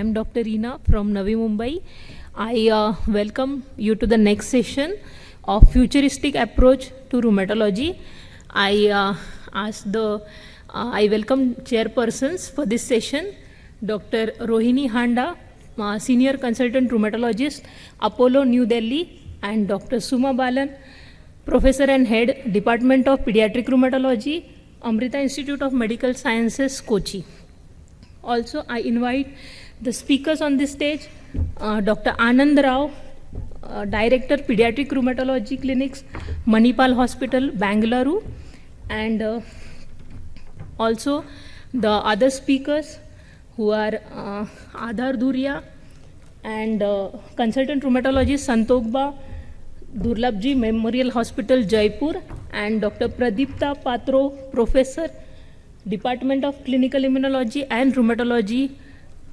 am Dr. Reena from Navi Mumbai. I welcome you to the next session of Futuristic Approach to Rheumatology. I welcome chairpersons for this session, Dr. Rohini Handa, Senior Consultant Rheumatologist, Apollo, New Delhi, and Dr. Suma Balan, Professor and Head, Department of Pediatric Rheumatology, Amrita Institute of Medical Sciences, Kochi. Also, I invite the speakers on this stage, Dr. Anand Rao, Director, Pediatric Rheumatology Clinics, Manipal Hospital, Bangalore, and also the other speakers who are Adhar Dhuria and Consultant Rheumatologist Santokba, Durlabji Memorial Hospital, Jaipur, and Dr. Pradipta Patro, Professor, Department of Clinical Immunology and Rheumatology,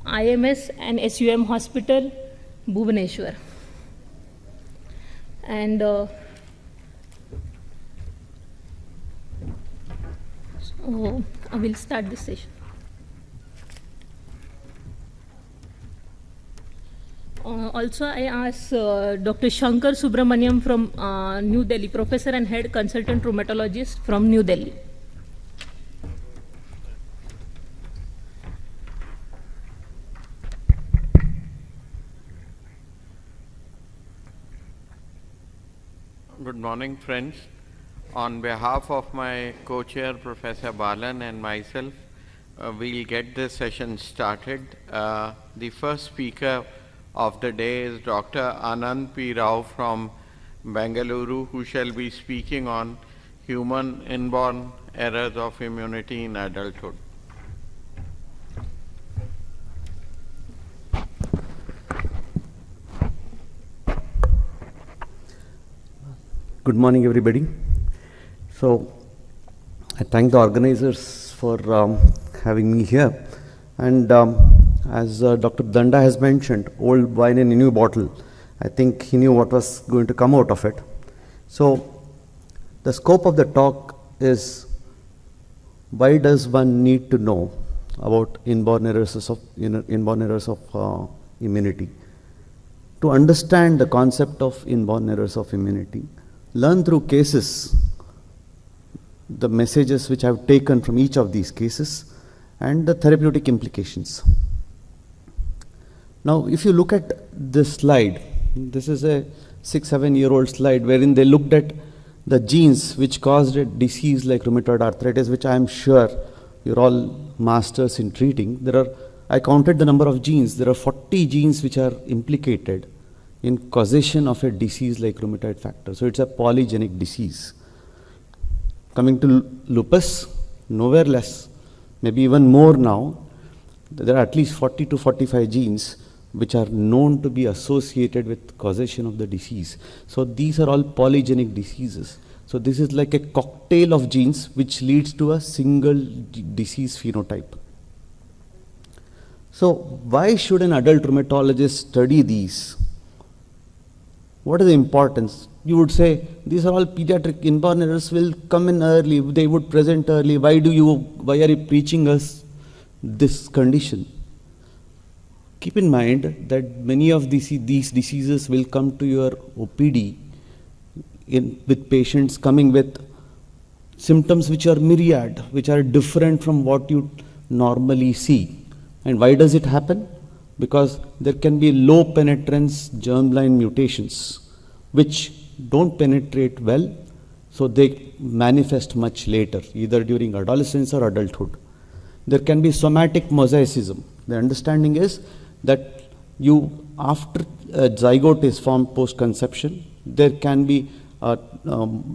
IMS and SUM Hospital, Bhubaneswar. And so I will start this session. Also, I ask Dr. Shankar Subramaniam from New Delhi, Professor and Head Consultant Rheumatologist from New Delhi. Good morning, friends. On behalf of my co-chair, Professor Balan, and myself, we'll get this session started. The first speaker of the day is Dr. Anand P. Rao from Bangalore, who shall be speaking on human inborn errors of immunity in adulthood. Good morning, everybody. So, I thank the organizers for having me here. And as Dr. Danda has mentioned, old wine in a new bottle. I think he knew what was going to come out of it. So, the scope of the talk is, why does one need to know about inborn errors of immunity? To understand the concept of inborn errors of immunity, learn through cases the messages which I have taken from each of these cases and the therapeutic implications. Now, if you look at this slide, this is a 6-7-year-old slide wherein they looked at the genes which caused a disease like rheumatoid arthritis, which I am sure you're all masters in treating. I counted the number of genes. There are 40 genes which are implicated in causation of a disease like rheumatoid factor. So it's a polygenic disease. Coming to lupus, nowhere less, maybe even more now. There are at least 40 to 45 genes which are known to be associated with causation of the disease. So these are all polygenic diseases. So this is like a cocktail of genes which leads to a single disease phenotype. So why should an adult rheumatologist study these? What is the importance? You would say, these are all pediatric inborn errors, will come in early, they would present early. Why are you preaching us this condition? Keep in mind that many of these diseases will come to your OPD with patients coming with symptoms which are myriad, which are different from what you normally see. And why does it happen? Because there can be low penetrance germline mutations which don't penetrate well, so they manifest much later, either during adolescence or adulthood. There can be somatic mosaicism. The understanding is that after a zygote is formed post-conception, there can be a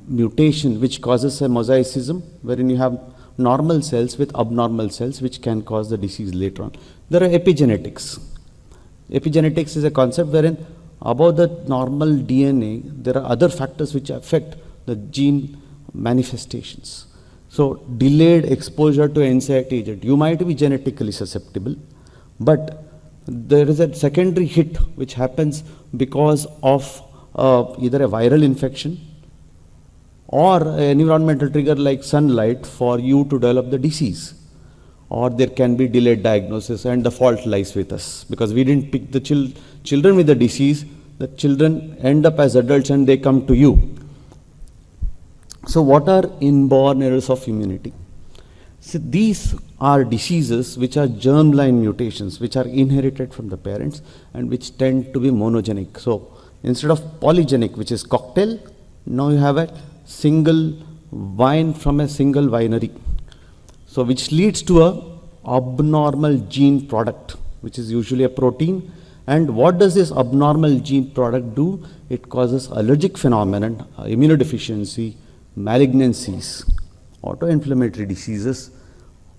mutation which causes a mosaicism, wherein you have normal cells with abnormal cells which can cause the disease later on. There are epigenetics. Epigenetics is a concept wherein above the normal DNA, there are other factors which affect the gene manifestations. So, delayed exposure to NSAID agent, you might be genetically susceptible, but there is a secondary hit which happens because of either a viral infection or an environmental trigger like sunlight for you to develop the disease. or there can be delayed diagnosis, and the fault lies with us because we didn't pick the children with the disease. The children end up as adults and they come to you. So what are inborn errors of immunity? So these are diseases which are germline mutations, which are inherited from the parents and which tend to be monogenic. So instead of polygenic, which is cocktail, now you have a single wine from a single winery. So which leads to a abnormal gene product, which is usually a protein. And what does this abnormal gene product do? It causes allergic phenomenon, immunodeficiency, malignancies, autoinflammatory diseases,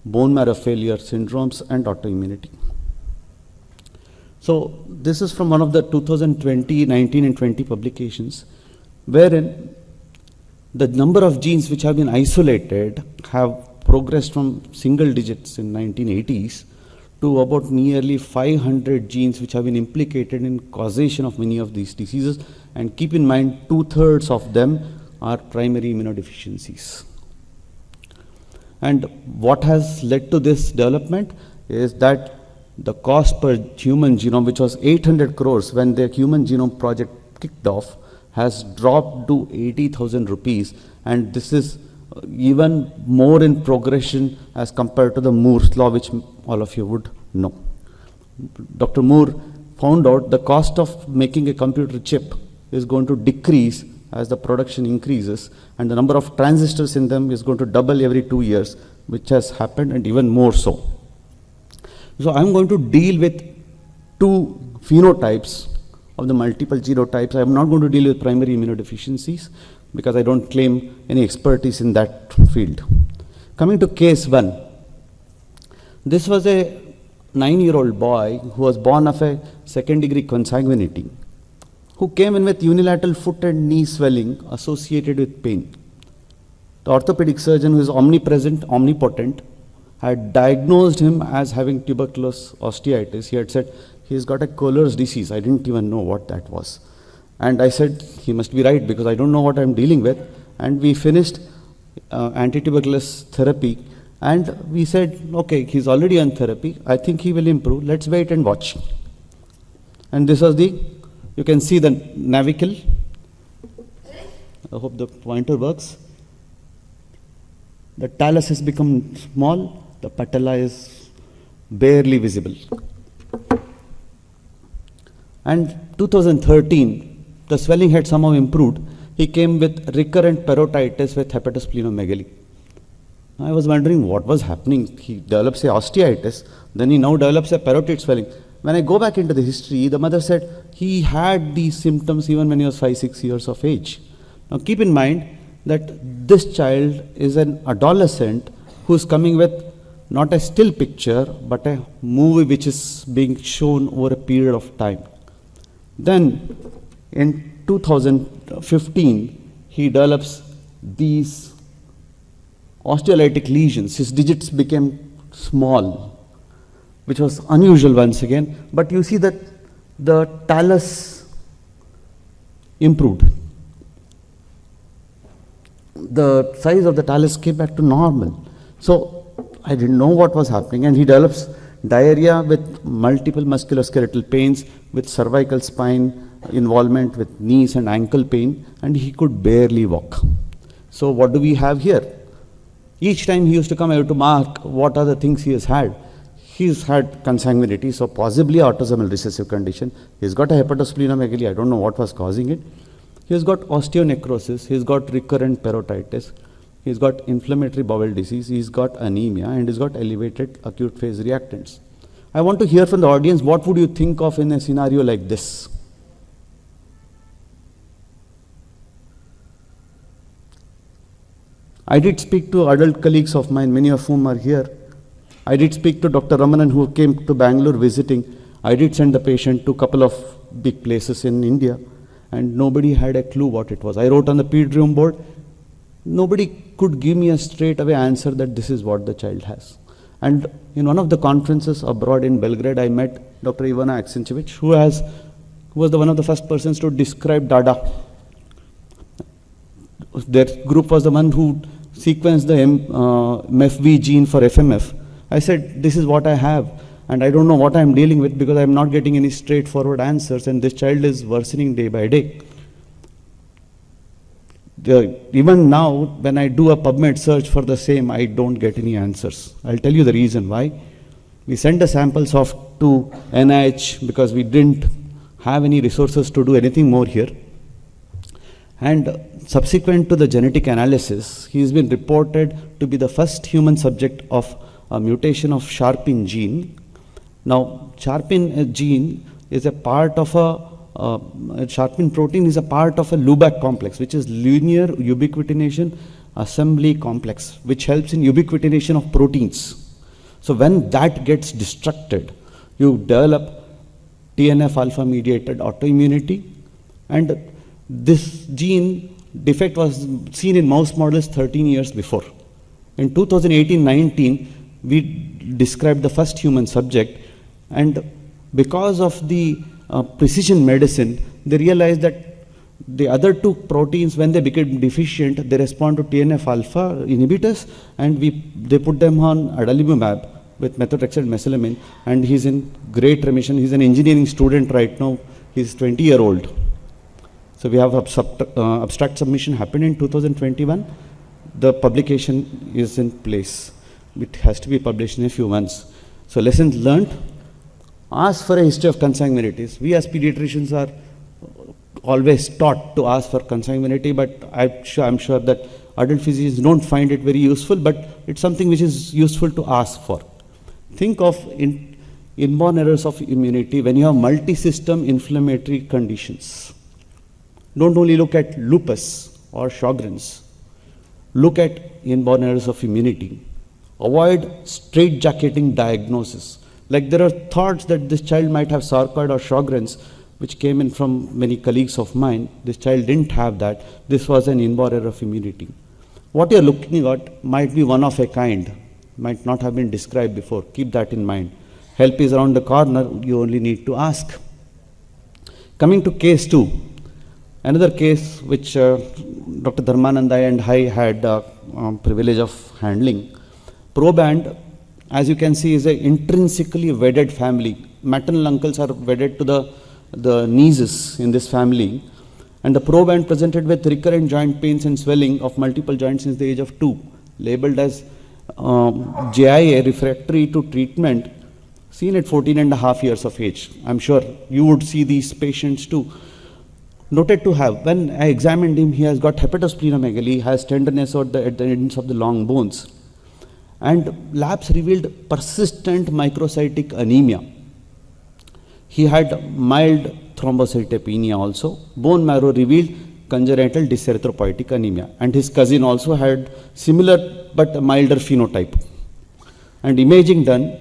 bone marrow failure syndromes, and autoimmunity. So this is from one of the 2020, 19 and 20 publications, wherein the number of genes which have been isolated have progressed from single digits in 1980s to about nearly 500 genes which have been implicated in causation of many of these diseases. And keep in mind, 2/3 of them are primary immunodeficiencies. And what has led to this development is that the cost per human genome, which was 800 crores when the Human Genome Project kicked off, has dropped to 80,000 rupees. And this is even more in progression as compared to the Moore's law, which all of you would know. Dr. Moore found out the cost of making a computer chip is going to decrease as the production increases, and the number of transistors in them is going to double every 2 years, which has happened, and even more so. So I'm going to deal with two phenotypes of the multiple genotypes. I'm not going to deal with primary immunodeficiencies because I don't claim any expertise in that field. Coming to case 1, this was a 9-year-old boy who was born of a second-degree consanguinity, who came in with unilateral foot and knee swelling associated with pain. The orthopedic surgeon, who is omnipotent, had diagnosed him as having tuberculous osteitis. He had said, he's got a Kohler's disease. I didn't even know what that was. And I said, he must be right because I don't know what I'm dealing with. And we finished anti-tuberculous therapy. And we said, okay, he's already on therapy. I think he will improve. Let's wait and watch. And this was you can see the navicle. I hope the pointer works. The talus has become small. The patella is barely visible. And 2013, the swelling had somehow improved. He came with recurrent parotitis with hepatosplenomegaly. I was wondering what was happening. He develops a osteitis, then he now develops a parotid swelling. When I go back into the history, the mother said he had these symptoms even when he was 5-6 years of age. Now keep in mind that this child is an adolescent who's coming with not a still picture, but a movie which is being shown over a period of time. Then in 2015, he develops these osteolytic lesions. His digits became small, which was unusual once again, but you see that the talus improved. The size of the talus came back to normal. So I didn't know what was happening, and he develops diarrhea with multiple musculoskeletal pains, with cervical spine involvement, with knees and ankle pain, and he could barely walk. So what do we have here? Each time he used to come, I have to mark what are the things he has had. He's had consanguinity, so possibly autosomal recessive condition. He's got a hepatosplenomegaly, I don't know what was causing it. He's got osteonecrosis, he's got recurrent parotitis, he's got inflammatory bowel disease, he's got anemia, and he's got elevated acute phase reactants. I want to hear from the audience, what would you think of in a scenario like this? I did speak to adult colleagues of mine, many of whom are here. I did speak to Dr. Ramanan, who came to Bangalore visiting. I did send the patient to a couple of big places in India, and nobody had a clue what it was. I wrote on the pediatric board. Nobody could give me a straight away answer that this is what the child has. And in one of the conferences abroad in Belgrade, I met Dr. Ivana Aksenchevich, who was one of the first persons to describe Dada. Their group was the one who sequenced the MFV gene for FMF. I said, this is what I have, and I don't know what I'm dealing with because I'm not getting any straightforward answers, and this child is worsening day by day. Even now, when I do a PubMed search for the same, I don't get any answers. I'll tell you the reason why. We sent the samples off to NIH because we didn't have any resources to do anything more here. And subsequent to the genetic analysis, he's been reported to be the first human subject of a mutation of Sharpin gene. Now, Sharpin gene is a part of Sharpin protein is a part of a Lubac complex, which is linear ubiquitination assembly complex, which helps in ubiquitination of proteins. So when that gets destructed, you develop TNF alpha mediated autoimmunity, and this gene defect was seen in mouse models 13 years before. In 2018-19, we described the first human subject, and because of the precision medicine, they realized that the other two proteins, when they became deficient, they respond to TNF alpha inhibitors, and they put them on adalimumab with methotrexate mesalamine, and he's in great remission. He's an engineering student right now. He's 20-year-old. So we have abstract submission happened in 2021. The publication is in place. It has to be published in a few months. So lessons learned. Ask for a history of consanguinities. We as pediatricians are always taught to ask for consanguinity, but I'm sure that adult physicians don't find it very useful, but it's something which is useful to ask for. Think of inborn errors of immunity when you have multi-system inflammatory conditions. Don't only look at lupus or Sjogren's. Look at inborn errors of immunity. Avoid straitjacketing diagnosis. Like there are thoughts that this child might have sarcoid or Sjogren's, which came in from many colleagues of mine. This child didn't have that. This was an inborn error of immunity. What you're looking at might be one of a kind, might not have been described before. Keep that in mind. Help is around the corner. You only need to ask. Coming to case 2. Another case which Dr. Dharmananda and I had privilege of handling. Proband, as you can see, is an intrinsically wedded family. Maternal uncles are wedded to the nieces in this family. And the proband presented with recurrent joint pains and swelling of multiple joints since the age of 2, labeled as JIA, refractory to treatment, seen at 14.5 years of age. I'm sure you would see these patients too. Noted to have, when I examined him, he has got hepatosplenomegaly, has tenderness at the ends of the long bones. And labs revealed persistent microcytic anemia. He had mild thrombocytopenia also. Bone marrow revealed congenital dyserythropoietic anemia. And his cousin also had similar but milder phenotype. And imaging done,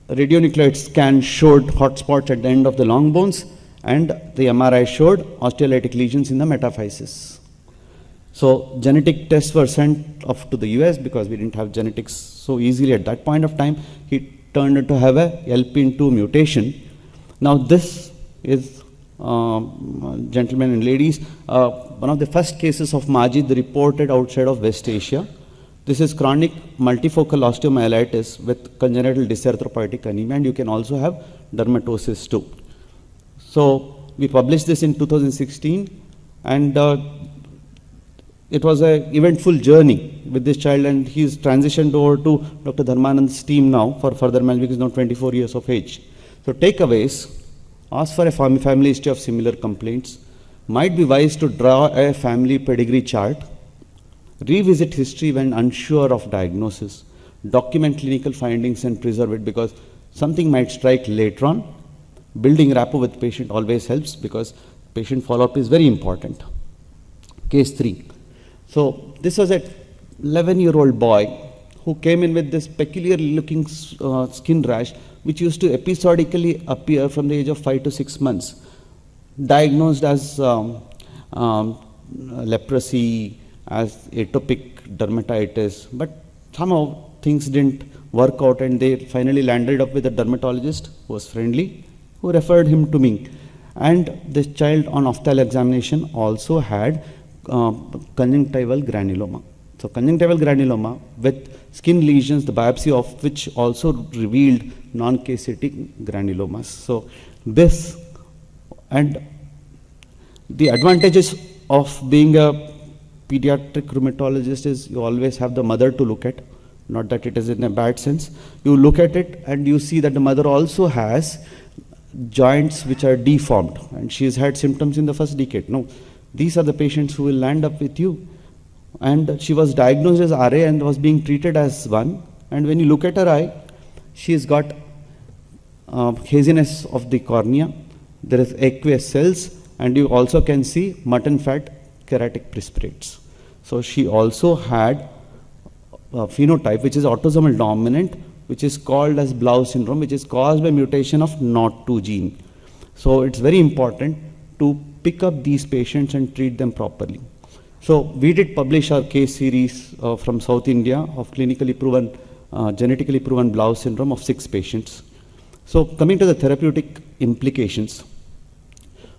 radionuclide scan showed hotspots at the end of the long bones, and the MRI showed osteolytic lesions in the metaphysis. So genetic tests were sent off to the US because we didn't have genetics so easily at that point of time. He turned out to have a LPN2 mutation. Now this is, gentlemen and ladies, one of the first cases of Majid reported outside of West Asia. This is chronic multifocal osteomyelitis with congenital dyserythropoietic anemia, and you can also have dermatosis too. So we published this in 2016, and it was an eventful journey with this child, and he's transitioned over to Dr. Dharmanand's team now for further management. He's now 24 years of age. So takeaways: ask for a family history of similar complaints. Might be wise to draw a family pedigree chart. Revisit history when unsure of diagnosis. Document clinical findings and preserve it because something might strike later on. Building rapport with patient always helps because patient follow-up is very important. Case 3. So this was an 11-year-old boy who came in with this peculiar looking skin rash which used to episodically appear from the age of 5 to 6 months. Diagnosed as leprosy, as atopic dermatitis, but somehow things didn't work out and they finally landed up with a dermatologist who was friendly, who referred him to me. And this child on ophthalmic examination also had conjunctival granuloma. So conjunctival granuloma with skin lesions, the biopsy of which also revealed non-caseatic granulomas. So this, and the advantages of being a pediatric rheumatologist is you always have the mother to look at, not that it is in a bad sense. You look at it and you see that the mother also has joints which are deformed, and she has had symptoms in the first decade. No, these are the patients who will land up with you. And she was diagnosed as RA and was being treated as one. And when you look at her eye, she has got haziness of the cornea. There is aqueous cells, and you also can see mutton fat keratic precipitates. So she also had a phenotype which is autosomal dominant, which is called as Blau syndrome, which is caused by mutation of NOT2 gene. So it's very important to pick up these patients and treat them properly. So we did publish our case series from South India of clinically proven, genetically proven Blau syndrome of 6 patients. So coming to the therapeutic implications,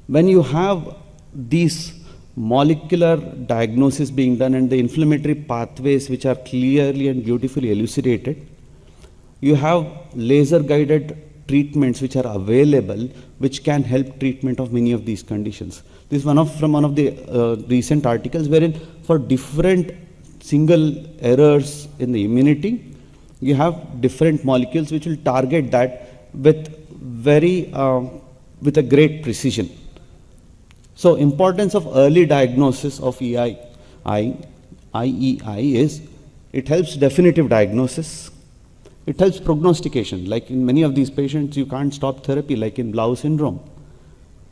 when you have these molecular diagnosis being done and the inflammatory pathways which are clearly and beautifully elucidated, you have laser guided treatments which are available which can help treatment of many of these conditions. This is from one of the recent articles wherein for different single errors in the immunity, you have different molecules which will target that with with a great precision. So importance of early diagnosis of IEI is it helps definitive diagnosis. It helps prognostication. Like in many of these patients, you can't stop therapy, like in Blau syndrome.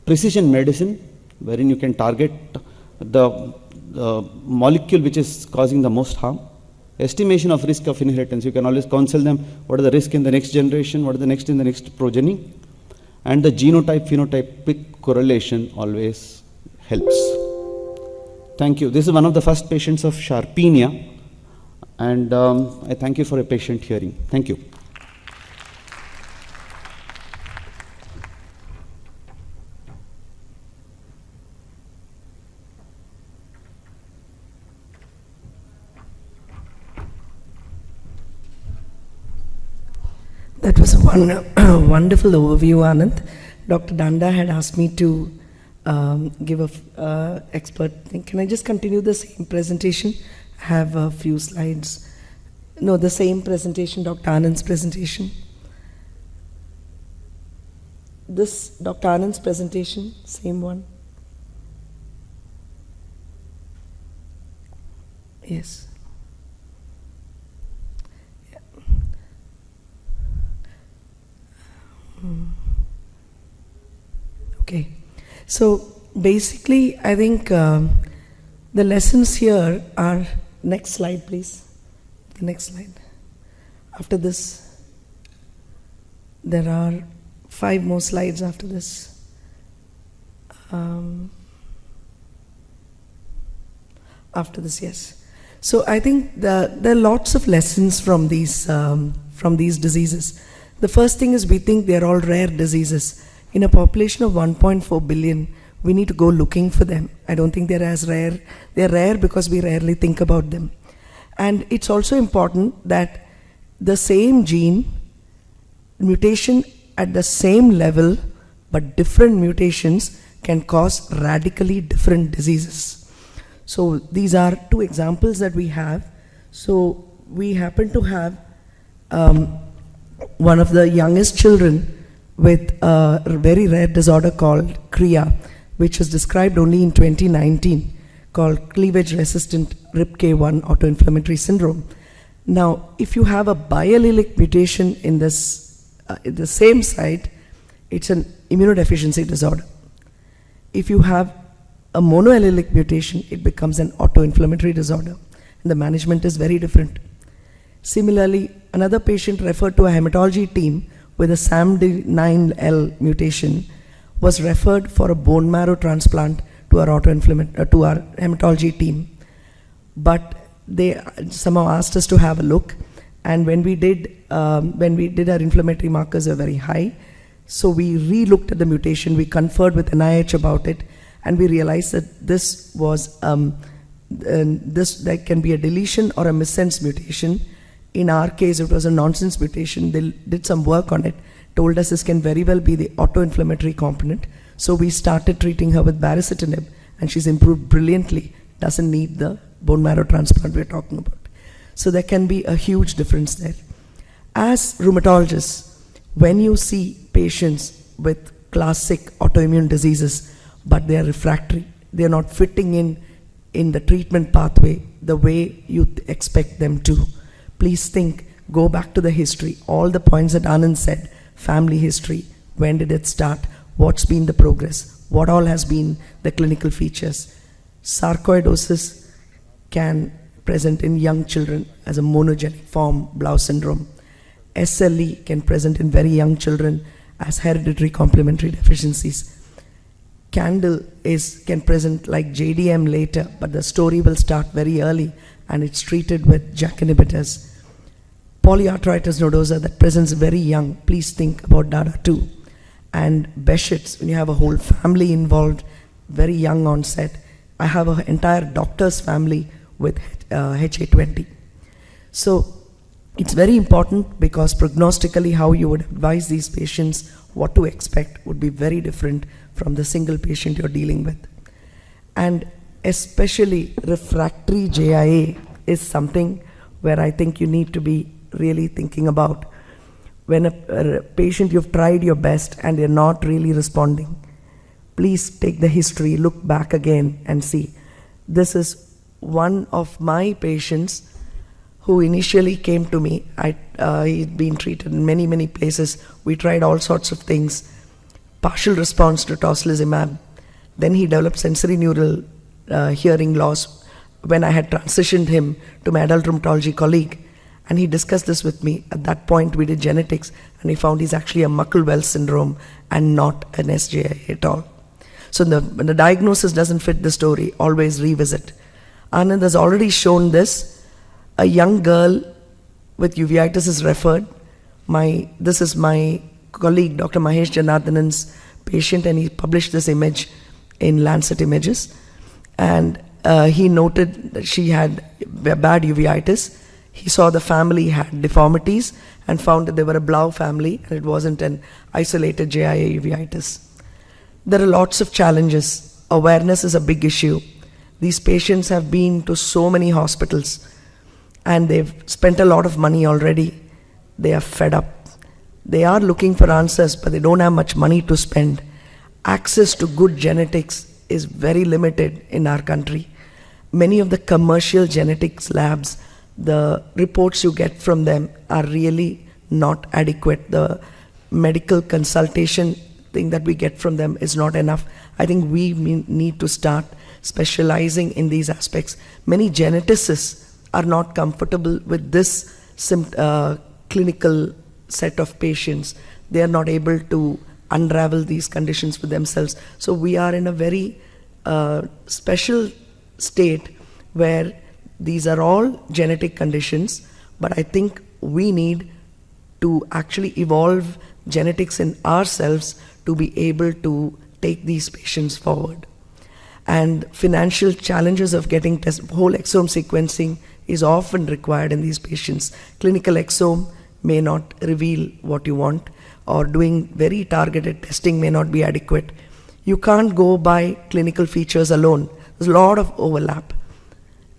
Precision medicine, wherein you can target the molecule which is causing the most harm. Estimation of risk of inheritance. You can always counsel them what are the risk in the next generation, what are the next in the next progeny. And the genotype-phenotypic correlation always helps. Thank you. This is one of the first patients of Sharpenia. And I thank you for a patient hearing. Thank you. That was a wonderful overview, Anand. Dr. Danda had asked me to give a expert thing. Can I just continue the same presentation? I have a few slides. No, the same presentation, Dr. Anand's presentation. This, Dr. Anand's presentation, same one. Yes. Okay, so basically I think the lessons here are, next slide please, the next slide. After this, there are 5 more slides after this. After this, yes. So I think there are lots of lessons from these diseases. The first thing is we think they're all rare diseases. In a population of 1.4 billion, we need to go looking for them. I don't think they're as rare. They're rare because we rarely think about them. And it's also important that the same gene, mutation at the same level, but different mutations can cause radically different diseases. So these are 2 examples that we have. So we happen to have one of the youngest children with a very rare disorder called CREA, which was described only in 2019, called cleavage-resistant RIPK1 autoinflammatory syndrome. Now, if you have a biallelic mutation in this, the same site, it's an immunodeficiency disorder. If you have a monoallelic mutation, it becomes an autoinflammatory disorder, and the management is very different. Similarly, another patient referred to a hematology team with a SAMD9L mutation was referred for a bone marrow transplant to our hematology team. But they somehow asked us to have a look, and when we did our inflammatory markers were very high, so we re-looked at the mutation, we conferred with NIH about it, and we realized that this was There can be a deletion or a missense mutation. In our case, it was a nonsense mutation. They did some work on it, told us this can very well be the autoinflammatory component. So we started treating her with baricitinib, and she's improved brilliantly. Doesn't need the bone marrow transplant we're talking about. So there can be a huge difference there. As rheumatologists, when you see patients with classic autoimmune diseases, but they are refractory, they are not fitting in the treatment pathway the way you expect them to, please think, go back to the history, all the points that Anand said, family history, when did it start, what's been the progress, what all has been the clinical features. Sarcoidosis can present in young children as a monogenic form, Blau syndrome. SLE can present in very young children as hereditary complementary deficiencies. Candle can present like JDM later, but the story will start very early and it's treated with JAK inhibitors. Polyarthritis nodosa that presents very young, please think about DADA2. And Behçet's, when you have a whole family involved, very young onset. I have an entire doctor's family with HA20. So it's very important because prognostically how you would advise these patients what to expect would be very different from the single patient you're dealing with. And especially refractory JIA is something where I think you need to be really thinking about. When a patient you've tried your best and they're not really responding, please take the history, look back again and see. This is one of my patients who initially came to me. He'd been treated in many, many places. We tried all sorts of things. Partial response to tocilizumab. Then he developed sensory neural hearing loss when I had transitioned him to my adult rheumatology colleague. And he discussed this with me. At that point, we did genetics, and he found he's actually a Muckle-Wells syndrome and not an SJI at all. So when the diagnosis doesn't fit the story, always revisit. Anand has already shown this. A young girl with uveitis is referred. This is my colleague, Dr. Mahesh Janardhanan's patient, and he published this image in Lancet Images. And he noted that she had bad uveitis. He saw the family had deformities and found that they were a Blau family and it wasn't an isolated JIA uveitis. There are lots of challenges. Awareness is a big issue. These patients have been to so many hospitals and they've spent a lot of money already. They are fed up. They are looking for answers, but they don't have much money to spend. Access to good genetics is very limited in our country. Many of the commercial genetics labs, the reports you get from them are really not adequate. The medical consultation thing that we get from them is not enough. I think we need to start specializing in these aspects. Many geneticists are not comfortable with this clinical set of patients. They are not able to unravel these conditions for themselves. So we are in a very special state where these are all genetic conditions, but I think we need to actually evolve genetics in ourselves to be able to take these patients forward. And financial challenges of getting whole exome sequencing is often required in these patients. Clinical exome may not reveal what you want, or doing very targeted testing may not be adequate. You can't go by clinical features alone. There's a lot of overlap.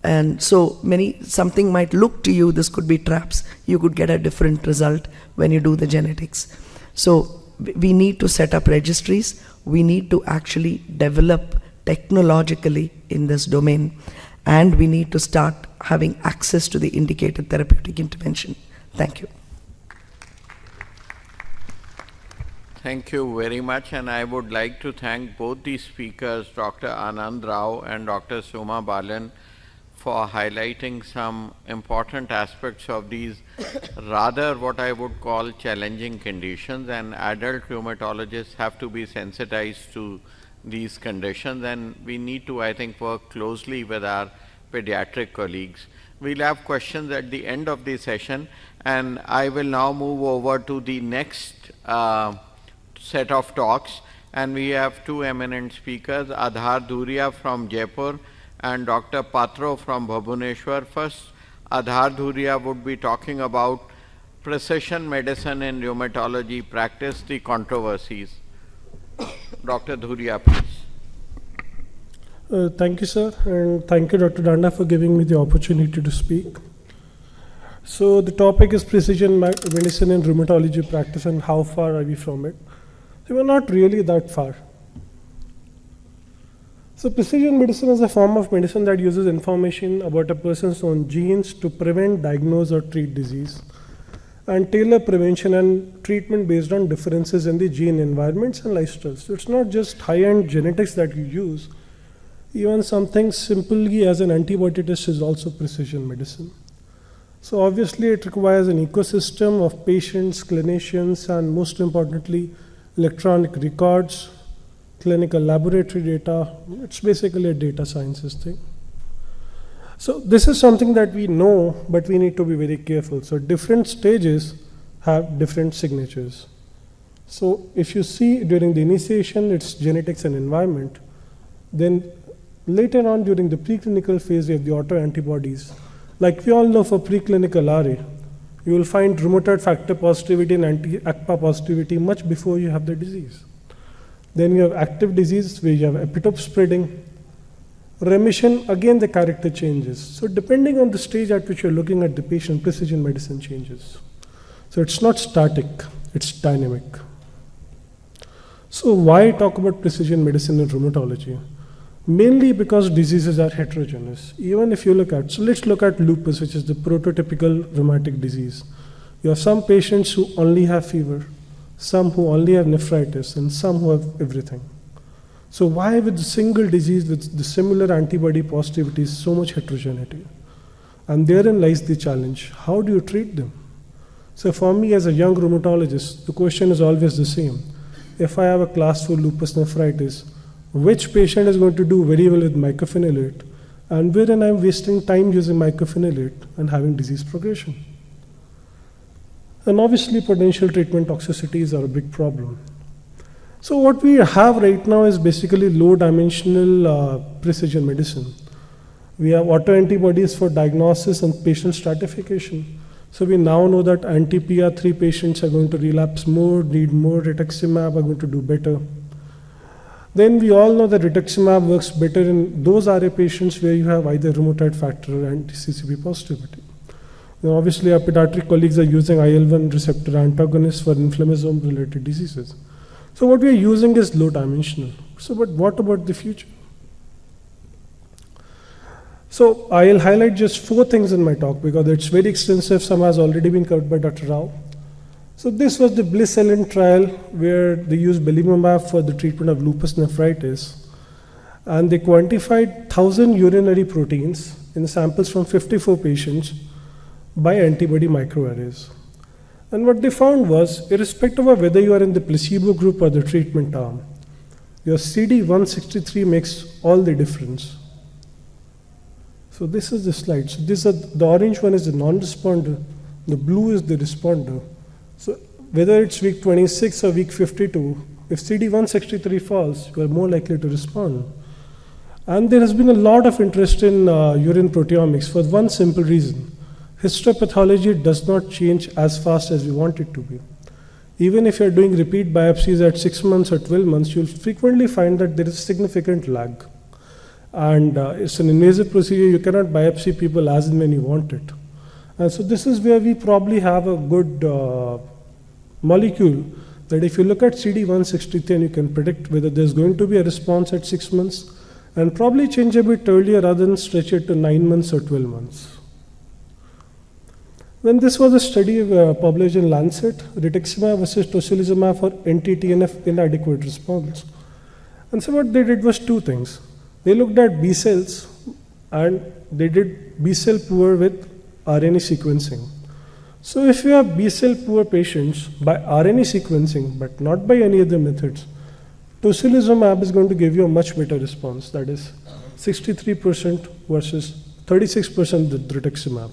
And so something might look to you, this could be traps. You could get a different result when you do the genetics. So we need to set up registries. We need to actually develop technologically in this domain. And we need to start having access to the indicated therapeutic intervention. Thank you. Thank you very much, and I would like to thank both the speakers, Dr. Anand Rao and Dr. Suma Balan, for highlighting some important aspects of these rather what I would call challenging conditions, and adult rheumatologists have to be sensitized to these conditions, and we need to, I think, work closely with our pediatric colleagues. We'll have questions at the end of the session, and I will now move over to the next set of talks, and we have two eminent speakers, Adhar Dhuria from Jaipur and Dr. Patro from Bhubaneswar. First, Adhar Dhuria would be talking about precision medicine in rheumatology practice, the controversies. Dr. Dhuria, please. Thank you, sir, and thank you, Dr. Danda, for giving me the opportunity to speak. So the topic is precision medicine in rheumatology practice and how far are we from it. So we're not really that far. So precision medicine is a form of medicine that uses information about a person's own genes to prevent, diagnose, or treat disease, and tailor prevention and treatment based on differences in the gene environments and lifestyles. So it's not just high-end genetics that you use. Even something simply as an antibody test is also precision medicine. So obviously it requires an ecosystem of patients, clinicians, and most importantly, electronic records, clinical laboratory data. It's basically a data sciences thing. So this is something that we know, but we need to be very careful. So different stages have different signatures. So if you see during the initiation, it's genetics and environment. Then later on during the preclinical phase, we have the autoantibodies. Like we all know for preclinical RA, you will find rheumatoid factor positivity and anti-ACPA positivity much before you have the disease. Then you have active disease where you have epitope spreading. Remission, again the character changes. So depending on the stage at which you're looking at the patient, precision medicine changes. So it's not static, it's dynamic. So why talk about precision medicine in rheumatology? Mainly because diseases are heterogeneous. Even if you look at, so let's look at lupus, which is the prototypical rheumatic disease. You have some patients who only have fever, some who only have nephritis, and some who have everything. So why with the single disease with the similar antibody positivity is so much heterogeneity? And therein lies the challenge. How do you treat them? So for me as a young rheumatologist, the question is always the same. If I have a class 4 lupus nephritis, which patient is going to do very well with mycophenolate, and wherein I'm wasting time using mycophenolate and having disease progression? And obviously potential treatment toxicities are a big problem. So what we have right now is basically low-dimensional precision medicine. We have autoantibodies for diagnosis and patient stratification. So we now know that anti-PR3 patients are going to relapse more, need more rituximab, are going to do better. Then we all know that rituximab works better in those RA patients where you have either rheumatoid factor or anti-CCP positivity. Now obviously our pediatric colleagues are using IL-1 receptor antagonists for inflammasome-related diseases. So what we are using is low dimensional. So but what about the future? So I'll highlight just 4 things in my talk because it's very extensive. Some has already been covered by Dr. Rao. So this was the Bliss-Ellen trial where they used belimumab for the treatment of lupus nephritis. And they quantified 1,000 urinary proteins in samples from 54 patients by antibody microarrays. And what they found was, irrespective of whether you are in the placebo group or the treatment arm, your CD163 makes all the difference. So this is the slide. So the orange one is the non-responder, the blue is the responder. So whether it's week 26 or week 52, if CD163 falls, you are more likely to respond. And there has been a lot of interest in urine proteomics for one simple reason. Histopathology does not change as fast as we want it to be. Even if you're doing repeat biopsies at 6 months or 12 months, you'll frequently find that there is significant lag. And it's an invasive procedure, you cannot biopsy people as and when you want it. And so this is where we probably have a good molecule that if you look at CD163 and you can predict whether there's going to be a response at 6 months and probably change a bit earlier rather than stretch it to 9 months or 12 months. Then this was a study published in Lancet, rituximab versus tocilizumab for anti-TNF inadequate response. And so what they did was 2 things. They looked at B cells and they did B cell poor with RNA sequencing. So if you have B cell poor patients by RNA sequencing but not by any other methods, tocilizumab is going to give you a much better response, that is 63% versus 36% with rituximab.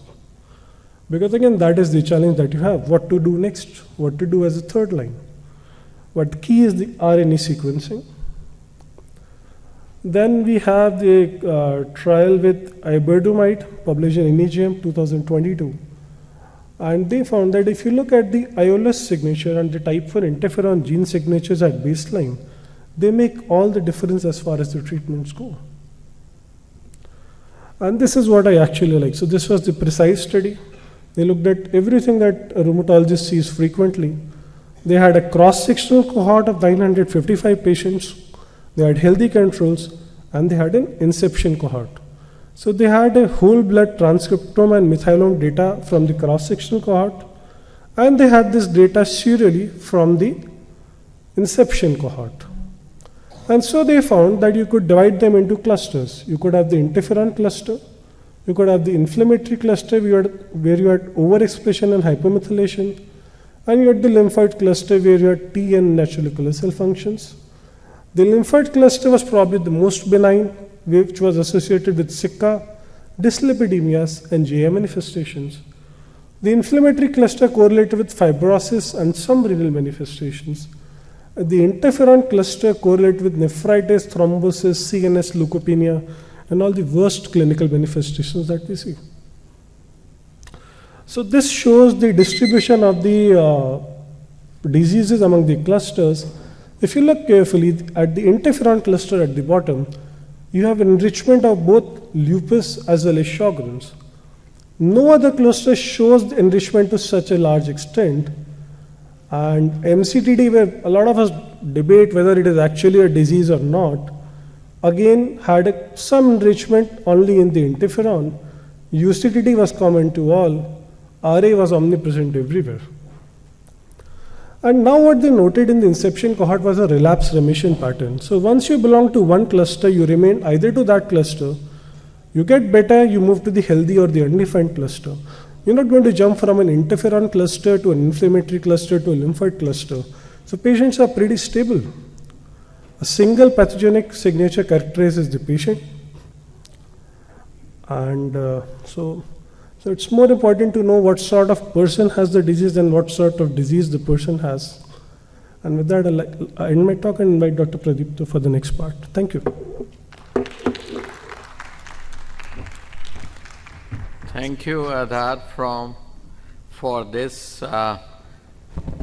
Because again, that is the challenge that you have. What to do next? What to do as a third line? But the key is the RNA sequencing. Then we have the trial with iberdomide published in NEJM 2022. And they found that if you look at the iOLS signature and the type 4 interferon gene signatures at baseline, they make all the difference as far as the treatments go. And this is what I actually like. So this was the precise study. They looked at everything that a rheumatologist sees frequently. They had a cross-sectional cohort of 955 patients. They had healthy controls, and they had an inception cohort. So they had a whole blood transcriptome and methylome data from the cross-sectional cohort, and they had this data serially from the inception cohort. And so they found that you could divide them into clusters. You could have the interferon cluster, you could have the inflammatory cluster where you had overexpression and hypermethylation, and you had the lymphoid cluster where you had T and natural killer cell functions. The lymphoid cluster was probably the most benign, which was associated with sicca, dyslipidemias, and GI manifestations. The inflammatory cluster correlated with fibrosis and some renal manifestations. The interferon cluster correlated with nephritis, thrombosis, CNS, leukopenia, and all the worst clinical manifestations that we see. So this shows the distribution of the diseases among the clusters. If you look carefully at the interferon cluster at the bottom, you have enrichment of both lupus as well as Sjogren's. No other cluster shows the enrichment to such a large extent. And MCTD, where a lot of us debate whether it is actually a disease or not, again had some enrichment only in the interferon. UCTD was common to all. RA was omnipresent everywhere. And now what they noted in the inception cohort was a relapse remission pattern. So once you belong to one cluster, you remain either to that cluster, you get better, you move to the healthy or the undefined cluster. You're not going to jump from an interferon cluster to an inflammatory cluster to a lymphoid cluster. So patients are pretty stable. A single pathogenic signature characterizes the patient. And so it's more important to know what sort of person has the disease than what sort of disease the person has. And with that, I'll end my talk and invite Dr. Pradeep for the next part. Thank you. Thank you, Adhar, for this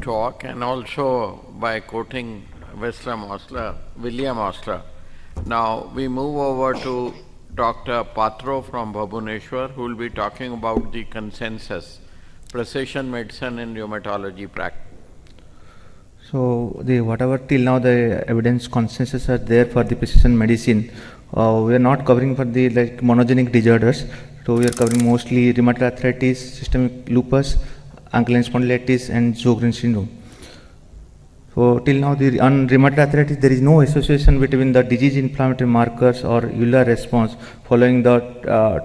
talk, and also by quoting William Osler. Now we move over to Dr. Patro from Bhubaneswar, who will be talking about the consensus, precision medicine in rheumatology practice. So whatever till now the evidence consensus are there for the precision medicine, we are not covering for the monogenic disorders. So we are covering mostly rheumatoid arthritis, systemic lupus, ankylosing spondylitis, and Sjogren's syndrome. So till now, on rheumatoid arthritis, there is no association between the disease inflammatory markers or ULR response following the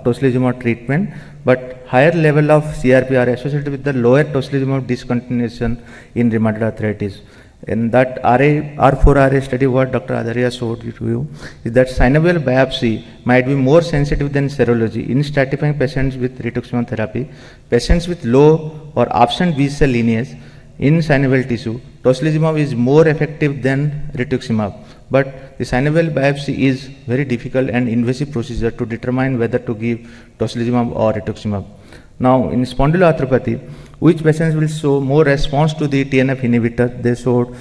tocilizumab treatment, but higher level of CRP are associated with the lower tocilizumab discontinuation in rheumatoid arthritis. And that R4RA study, what Dr. Adharia showed to you, is that synovial biopsy might be more sensitive than serology in stratifying patients with rituximab therapy. Patients with low or absent B cell lineage in synovial tissue, tocilizumab is more effective than rituximab. But the synovial biopsy is very difficult and invasive procedure to determine whether to give tocilizumab or rituximab. Now, in spondyloarthropathy, which patients will show more response to the TNF inhibitor? They showed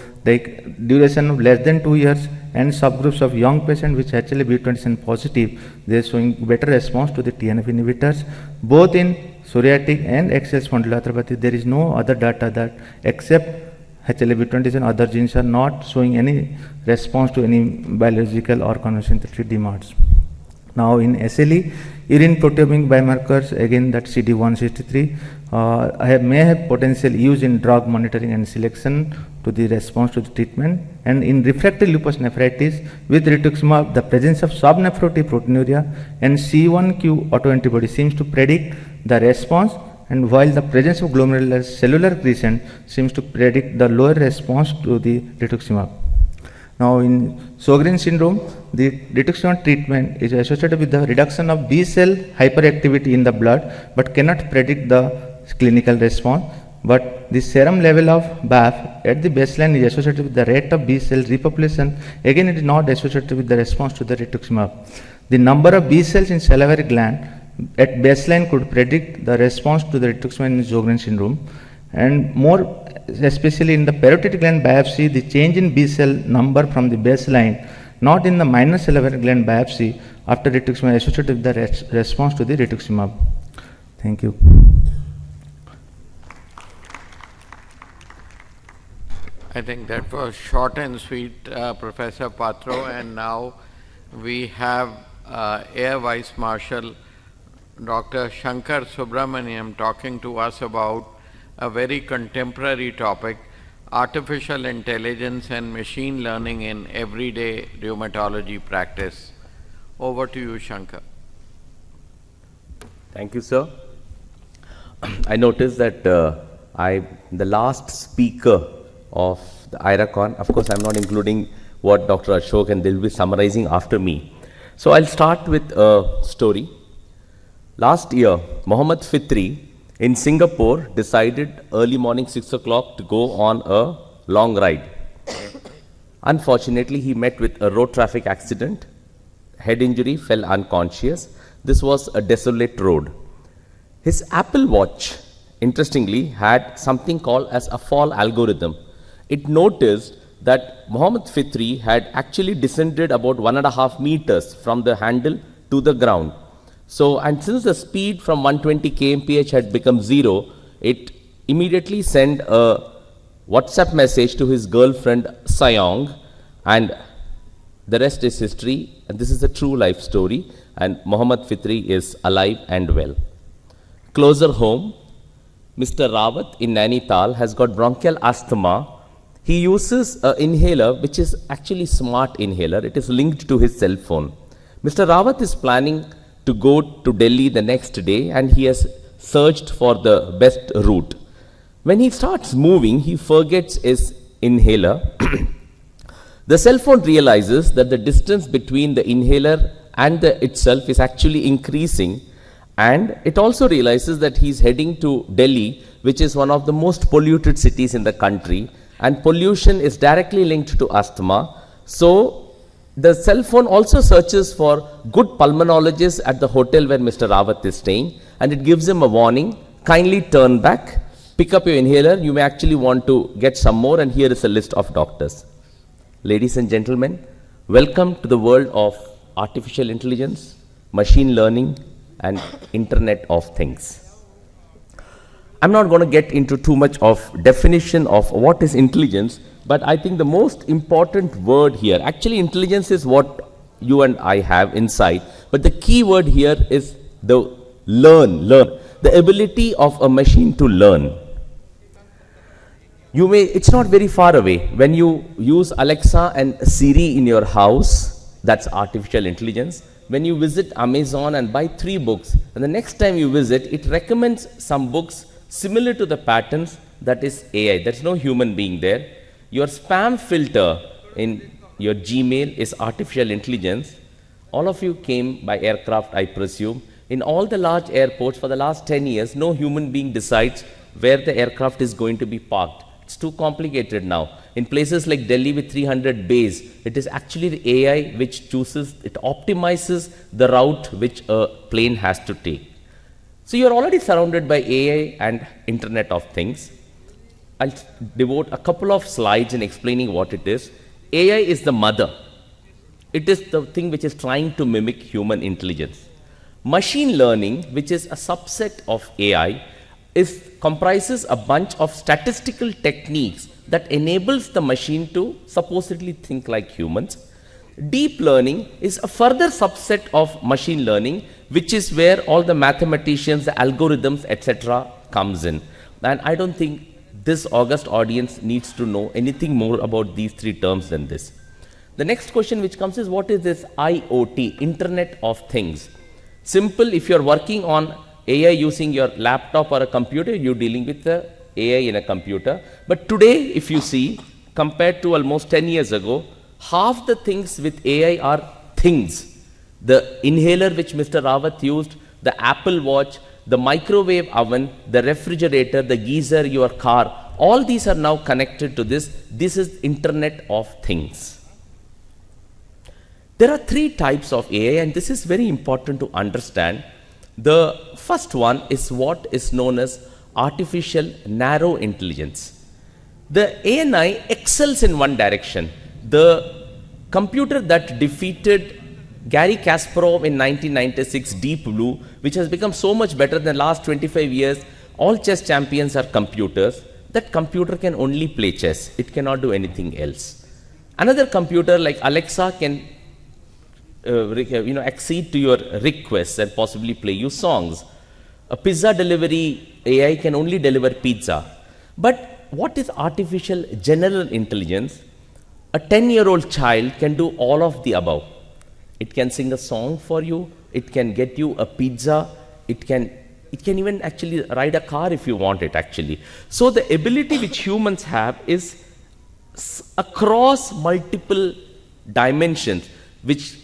duration of less than 2 years, and subgroups of young patients which actually B27 positive, they are showing better response to the TNF inhibitors, both in psoriatic and axial spondyloarthropathy. There is no other data that except HLA-B27 other genes are not showing any response to any biological or conventional DMARDs. Now in SLE, urine proteomic biomarkers, again that CD163, may have potential use in drug monitoring and selection to the response to the treatment. And in refractory lupus nephritis with rituximab, the presence of subnephrotic proteinuria and C1q autoantibody seems to predict the response, and while the presence of glomerular cellular crescent seems to predict the lower response to the rituximab. Now in Sjogren's syndrome, the rituximab treatment is associated with the reduction of B cell hyperactivity in the blood, but cannot predict the clinical response. but the serum level of BAF at the baseline is associated with the rate of B cell repopulation. Again, it is not associated with the response to the rituximab. The number of B cells in salivary gland at baseline could predict the response to the rituximab in Sjogren syndrome, and more especially in the parotid gland biopsy, the change in B cell number from the baseline, not in the minor salivary gland biopsy after rituximab, associated with the response to the rituximab. Thank you. I think that was short and sweet, Professor Patro, and now we have Air Vice Marshal Dr. Shankar Subramaniam talking to us about a very contemporary topic, artificial intelligence and machine learning in everyday rheumatology practice. Over to you, Shankar. Thank you, sir. I noticed that the last speaker of the Iracon, of course, I'm not including what Dr. Ashok, and they'll be summarizing after me. So I'll start with a story. Last year, Mohammed Fitri in Singapore decided early morning 6 o'clock to go on a long ride. Unfortunately, he met with a road traffic accident, head injury, fell unconscious. This was a desolate road. His Apple Watch, interestingly, had something called as a fall algorithm. It noticed that Mohammed Fitri had actually descended about 1.5 meters from the handle to the ground. So, and since the speed from 120 kmph had become 0, it immediately sent a WhatsApp message to his girlfriend Sayong, and the rest is history, and this is a true life story, and Mohammed Fitri is alive and well. Closer home, Mr. Rawat in Nainital has got bronchial asthma. He uses an inhaler which is actually smart inhaler. It is linked to his cell phone. Mr. Rawat is planning to go to Delhi the next day, and he has searched for the best route. When he starts moving, he forgets his inhaler. The cell phone realizes that the distance between the inhaler and itself is actually increasing, and it also realizes that he is heading to Delhi, which is one of the most polluted cities in the country, and pollution is directly linked to asthma. So the cell phone also searches for good pulmonologists at the hotel where Mr. Rawat is staying, and it gives him a warning: kindly turn back, pick up your inhaler, you may actually want to get some more, and here is a list of doctors. Ladies and gentlemen, welcome to the world of artificial intelligence, machine learning, and Internet of Things. I'm not going to get into too much of definition of what is intelligence, but I think the most important word here, actually intelligence is what you and I have inside, but the key word here is the learn, the ability of a machine to learn. It's not very far away. When you use Alexa and Siri in your house, that's artificial intelligence. When you visit Amazon and buy 3 books, and the next time you visit, it recommends some books similar to the patterns, that is AI. There's no human being there. Your spam filter in your Gmail is artificial intelligence. All of you came by aircraft, I presume. In all the large airports for the last 10 years, no human being decides where the aircraft is going to be parked. It's too complicated now. In places like Delhi with 300 bays, it is actually the AI which chooses, it optimizes the route which a plane has to take. So you're already surrounded by AI and Internet of Things. I'll devote a couple of slides in explaining what it is. AI is the mother. It is the thing which is trying to mimic human intelligence. Machine learning, which is a subset of AI, comprises a bunch of statistical techniques that enables the machine to supposedly think like humans. Deep learning is a further subset of machine learning, which is where all the mathematicians, the algorithms, etc. comes in. And I don't think this august audience needs to know anything more about these 3 terms than this. The next question which comes is, what is this IoT, Internet of Things? Simple, if you're working on AI using your laptop or a computer, you're dealing with the AI in a computer. But today, if you see, compared to almost 10 years ago, half the things with AI are things. The inhaler which Mr. Rawat used, the Apple Watch, the microwave oven, the refrigerator, the geyser, your car, all these are now connected to this. This is Internet of Things. There are three types of AI, and this is very important to understand. The first one is what is known as artificial narrow intelligence. The ANI excels in one direction. The computer that defeated Garry Kasparov in 1996, Deep Blue, which has become so much better than the last 25 years, all chess champions are computers. That computer can only play chess. It cannot do anything else. Another computer like Alexa can accede to your requests and possibly play you songs. A pizza delivery AI can only deliver pizza. But what is artificial general intelligence? A 10-year-old child can do all of the above. It can sing a song for you, it can get you a pizza, it can even actually ride a car if you want it actually. So the ability which humans have is across multiple dimensions, which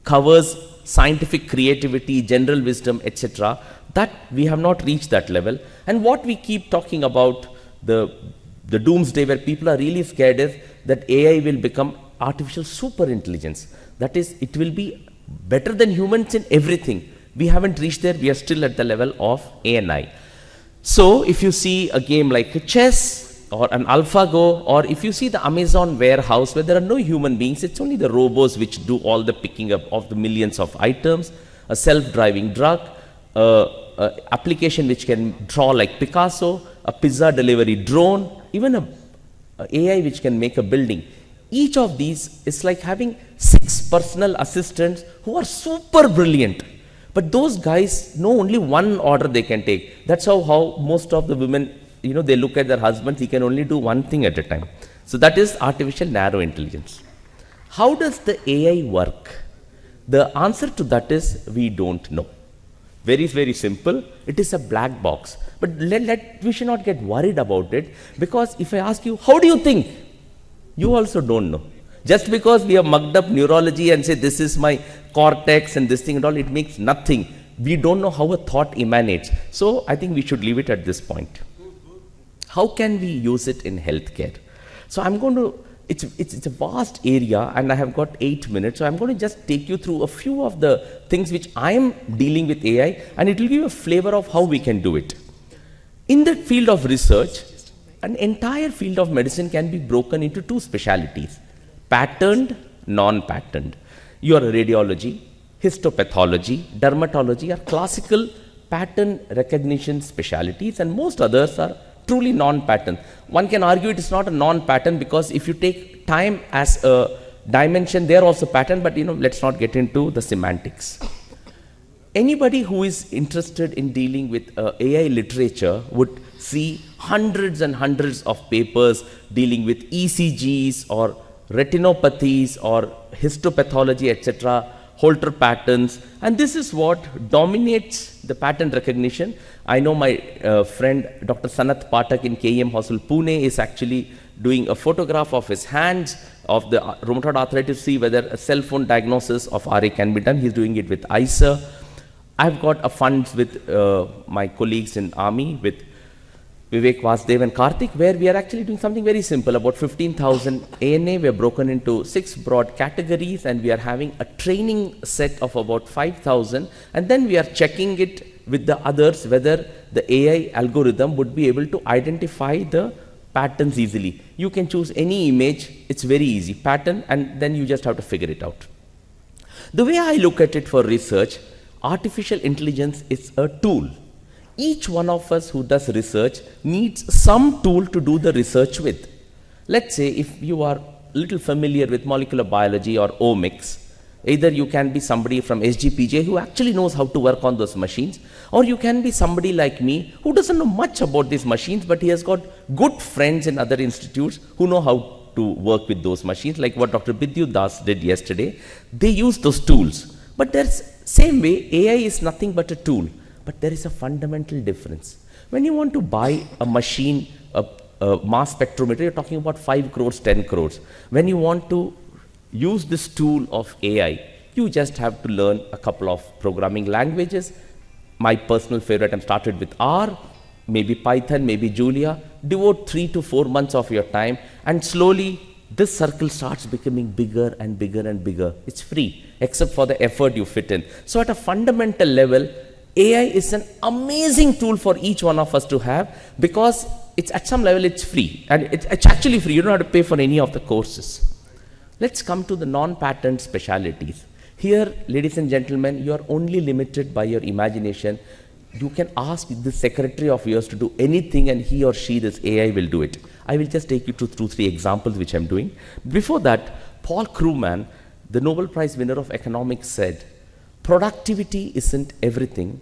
covers scientific creativity, general wisdom, etc. That we have not reached that level. And what we keep talking about, the doomsday where people are really scared is that AI will become artificial super intelligence. That is, it will be better than humans in everything. We haven't reached there, we are still at the level of ANI. So if you see a game like chess or an AlphaGo, or if you see the Amazon warehouse where there are no human beings, it's only the robots which do all the picking up of the millions of items, a self-driving truck, application which can draw like Picasso, a pizza delivery drone, even a AI which can make a building. Each of these is like having 6 personal assistants who are super brilliant. But those guys know only one order they can take. That's how most of the women, they look at their husbands, he can only do one thing at a time. So that is artificial narrow intelligence. How does the AI work? The answer to that is we don't know. Very, very simple. It is a black box. But we should not get worried about it, because if I ask you, how do you think? You also don't know. Just because we have mugged up neurology and say this is my cortex and this thing and all, it makes nothing. We don't know how a thought emanates. So I think we should leave it at this point. How can we use it in healthcare? So I'm going to, it's a vast area and I have got 8 minutes. So I'm going to just take you through a few of the things which I'm dealing with AI, and it will give you a flavor of how we can do it. In the field of research, an entire field of medicine can be broken into 2 specialties: patterned, non-patterned. Your radiology, histopathology, dermatology are classical pattern recognition specialties, and most others are truly non-pattern. One can argue it is not a non-pattern because if you take time as a dimension, they are also pattern, but let's not get into the semantics. Anybody who is interested in dealing with AI literature would see hundreds and hundreds of papers dealing with ECGs or retinopathies or histopathology, etc., Holter patterns, and this is what dominates the pattern recognition. I know my friend Dr. Sanath Pathak in KEM Hospital, Pune, is actually doing a photograph of his hands of the rheumatoid arthritis to see whether a cell phone diagnosis of RA can be done. He's doing it with ICER. I've got a fund with my colleagues in Army, with Vivek, Vasudev and Karthik, where we are actually doing something very simple. About 15,000 ANA, we are broken into 6 broad categories, and we are having a training set of about 5,000, and then we are checking it with the others whether the AI algorithm would be able to identify the patterns easily. You can choose any image, it's very easy, pattern, and then you just have to figure it out. The way I look at it for research, artificial intelligence is a tool. Each one of us who does research needs some tool to do the research with. Let's say if you are a little familiar with molecular biology or omics, either you can be somebody from SGPJ who actually knows how to work on those machines, or you can be somebody like me who doesn't know much about these machines, but he has got good friends in other institutes who know how to work with those machines, like what Dr. Bidyu Das did yesterday. They use those tools. But there's same way, AI is nothing but a tool. But there is a fundamental difference. When you want to buy a machine, a mass spectrometer, you're talking about 5 crores, 10 crores. When you want to use this tool of AI, you just have to learn a couple of programming languages, my personal favorite, I'm started with R, maybe Python, maybe Julia. Devote 3 to 4 months of your time, and slowly this circle starts becoming bigger and bigger and bigger. It's free, except for the effort you fit in. So at a fundamental level, AI is an amazing tool for each one of us to have, because it's at some level it's free, and it's actually free. You don't have to pay for any of the courses. Let's come to the non-patent specialities. Here, ladies and gentlemen, you are only limited by your imagination. You can ask the secretary of yours to do anything, and he or she, this AI, will do it. I will just take you to 2-3 examples which I'm doing. Before that, Paul Krugman, the Nobel Prize winner of economics, said, productivity isn't everything,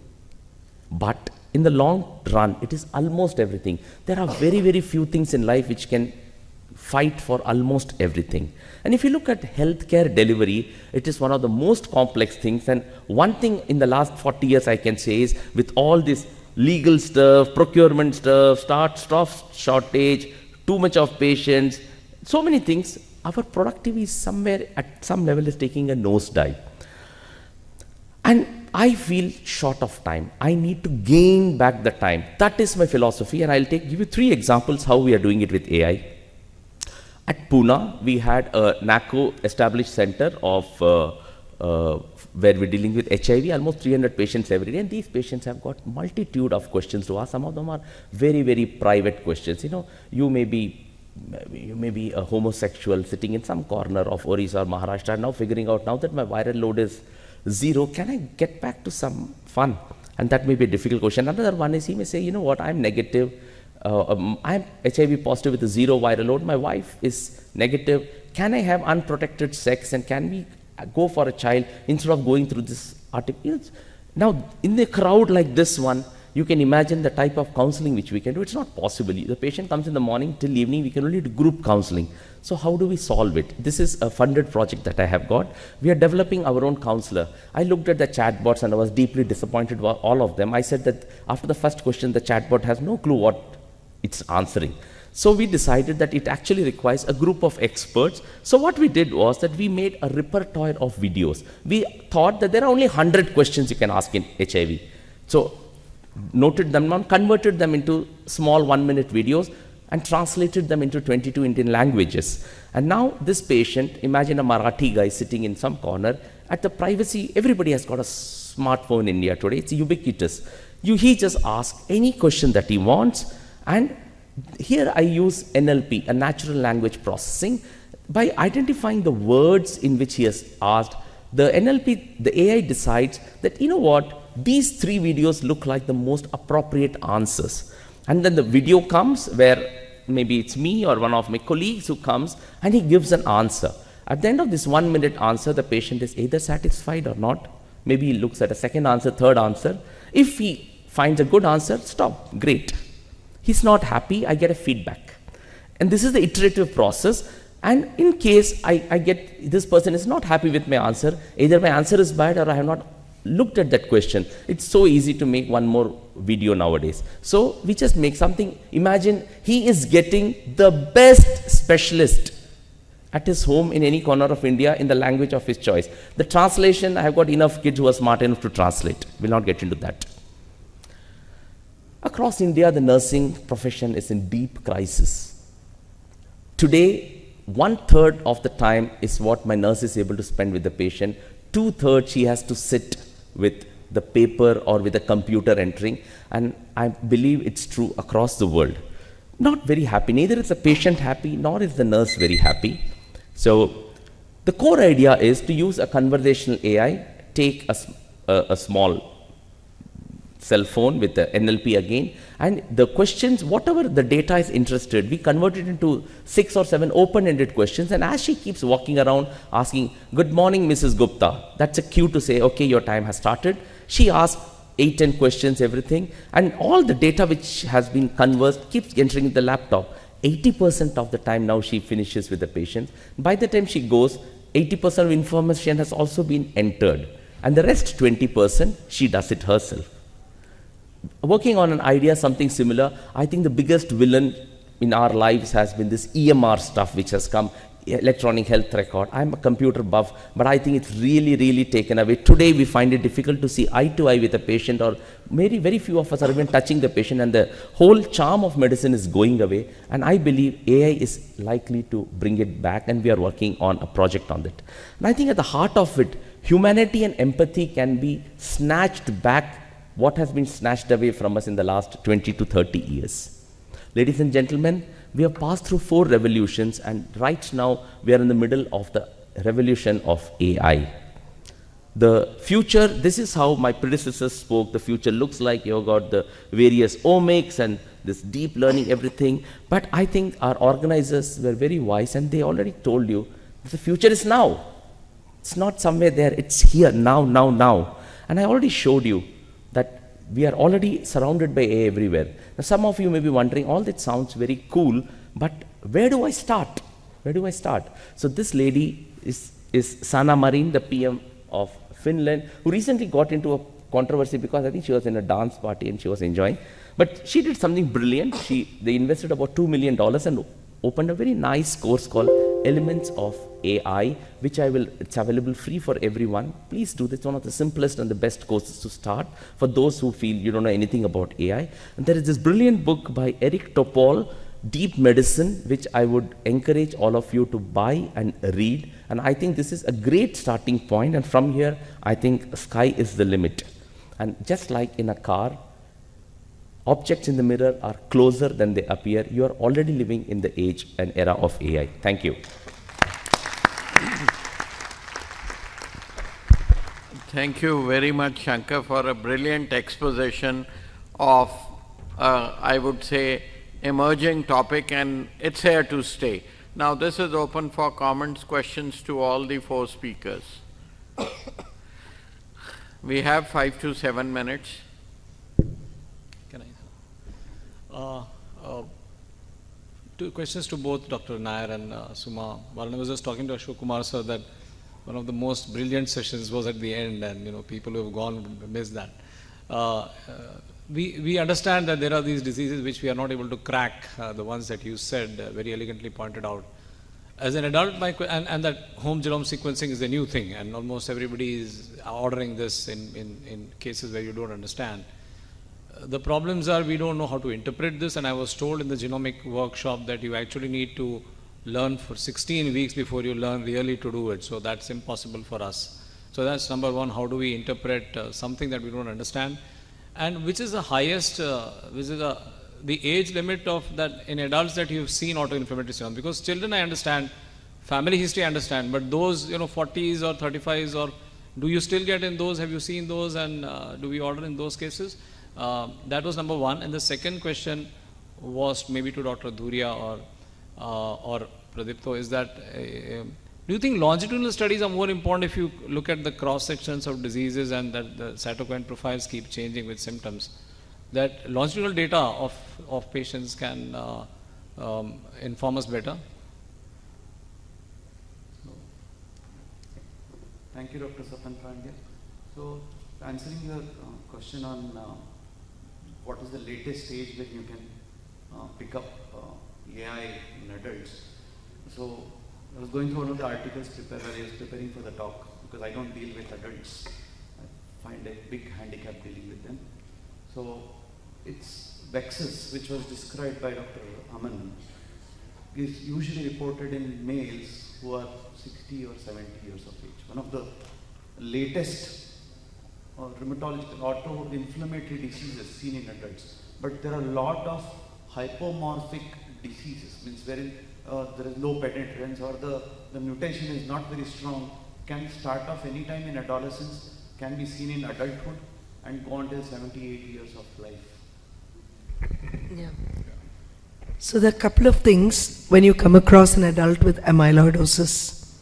but in the long run, it is almost everything. There are very, very few things in life which can fight for almost everything. And if you look at healthcare delivery, it is one of the most complex things. And one thing in the last 40 years I can say is, with all this legal stuff, procurement stuff, staff shortage, too much of patients, so many things, our productivity is somewhere at some level is taking a nosedive. And I feel short of time. I need to gain back the time. That is my philosophy, and I'll give you 3 examples how we are doing it with AI. At Pune, we had a NACO established center of where we're dealing with HIV, almost 300 patients every day, and these patients have got multitude of questions to ask. Some of them are very, very private questions. You know, you may be a homosexual sitting in some corner of Orissa or Maharashtra, now figuring out, now that my viral load is 0, can I get back to some fun? And that may be a difficult question. Another one is, he may say, you know what, I'm negative. I'm HIV positive with a 0 viral load. My wife is negative. Can I have unprotected sex, and can we go for a child instead of going through this article? Now, in a crowd like this one, you can imagine the type of counseling which we can do. It's not possible. The patient comes in the morning till evening. We can only do group counseling. So how do we solve it? This is a funded project that I have got. We are developing our own counselor. I looked at the chatbots and I was deeply disappointed with all of them. I said that after the first question, the chatbot has no clue what it's answering. So we decided that it actually requires a group of experts. So what we did was that we made a repertoire of videos. We thought that there are only 100 questions you can ask in HIV. So noted them down, converted them into small 1-minute videos, and translated them into 22 Indian languages. And now this patient, imagine a Marathi guy sitting in some corner, at the privacy, everybody has got a smartphone in India today, it's ubiquitous. He just asks any question that he wants, and here I use NLP, a natural language processing. By identifying the words in which he has asked, the NLP, the AI decides that, you know what, these 3 videos look like the most appropriate answers. And then the video comes where maybe it's me or one of my colleagues who comes, and he gives an answer. At the end of this 1-minute answer, the patient is either satisfied or not. Maybe he looks at a second answer, third answer. If he finds a good answer, stop, great. He's not happy, I get a feedback. And this is the iterative process. And in case I get, this person is not happy with my answer, either my answer is bad or I have not looked at that question. It's so easy to make one more video nowadays. So we just make something. Imagine he is getting the best specialist at his home in any corner of India in the language of his choice. The translation, I have got enough kids who are smart enough to translate. We'll not get into that. Across India, the nursing profession is in deep crisis. Today, 1/3 of the time is what my nurse is able to spend with the patient. 2/3 she has to sit with the paper or with the computer entering, and I believe it's true across the world. Not very happy. Neither is the patient happy, nor is the nurse very happy. So the core idea is to use a conversational AI, take a small cell phone with the NLP again, and the questions, whatever the data is interested, we convert it into 6 or 7 open-ended questions, and as she keeps walking around asking, "Good morning, Mrs. Gupta," that's a cue to say, okay, your time has started. She asks 8-10 questions, everything, and all the data which has been conversed keeps entering the laptop. 80% of the time now she finishes with the patient. By the time she goes, 80% of information has also been entered, and the rest 20%, she does it herself. Working on an idea, something similar, I think the biggest villain in our lives has been this EMR stuff which has come. electronic health record. I'm a computer buff, but I think it's really, really taken away. Today, we find it difficult to see eye to eye with a patient, or very, very few of us are even touching the patient, and the whole charm of medicine is going away. And I believe AI is likely to bring it back, and we are working on a project on that. And I think at the heart of it, humanity and empathy can be snatched back, what has been snatched away from us in the last 20 to 30 years. Ladies and gentlemen, we have passed through 4 revolutions, and right now we are in the middle of the revolution of AI. The future, this is how my predecessors spoke, the future looks like. You've got the various omics and this deep learning, everything. But I think our organizers were very wise, and they already told you the future is now. It's not somewhere there, it's here, now. And I already showed you that we are already surrounded by AI everywhere. Now, some of you may be wondering, all that sounds very cool, but where do I start? Where do I start? So this lady is Sanna Marin, the PM of Finland, who recently got into a controversy because I think she was in a dance party and she was enjoying. But she did something brilliant. They invested about $2 million and opened a very nice course called Elements of AI, which it's available free for everyone. Please do this. It's one of the simplest and the best courses to start for those who feel you don't know anything about AI. And there is this brilliant book by Eric Topol, Deep Medicine, which I would encourage all of you to buy and read. And I think this is a great starting point. And from here, I think sky is the limit. And just like in a car, objects in the mirror are closer than they appear. You are already living in the age and era of AI. Thank you. Thank you very much, Shankar, for a brilliant exposition of, I would say, emerging topic, and it's here to stay. Now, this is open for comments, questions to all the 4 speakers. We have 5 to 7 minutes. Can I? 2 questions to both Dr. Nair and Suma. While I was just talking to Ashok Kumar sir that one of the most brilliant sessions was at the end, and people who have gone missed that. We understand that there are these diseases which we are not able to crack, the ones that you said, very elegantly pointed out. As an adult, and that home genome sequencing is a new thing, and almost everybody is ordering this in cases where you don't understand. The problems are we don't know how to interpret this, and I was told in the genomic workshop that you actually need to learn for 16 weeks before you learn really to do it, so that's impossible for us. So that's number one, how do we interpret something that we don't understand? And which is the highest, which is the age limit of that in adults that you've seen autoinflammatory syndrome? Because children I understand, family history I understand, but those 40s or 35s, or do you still get in those? Have you seen those, and do we order in those cases? That was number one. And the second question was maybe to Dr. Dhuria or Pradipto, is that do you think longitudinal studies are more important if you look at the cross sections of diseases and that the cytokine profiles keep changing with symptoms, that longitudinal data of patients can inform us better? Thank you, Dr. Sapan Pandya. So, answering your question on what is the latest stage when you can pick up AI in adults. So, I was going through one of the articles while I was preparing for the talk, because I don't deal with adults. I find a big handicap dealing with them. So, it's Vexus, which was described by Dr. Aman, is usually reported in males who are 60 or 70 years of age. One of the latest rheumatological autoinflammatory diseases seen in adults. But there are a lot of hypomorphic diseases, means wherein there is low penetrance or the mutation is not very strong, can start off anytime in adolescence, can be seen in adulthood and go until 78 years of life. Yeah. So there are a couple of things when you come across an adult with amyloidosis.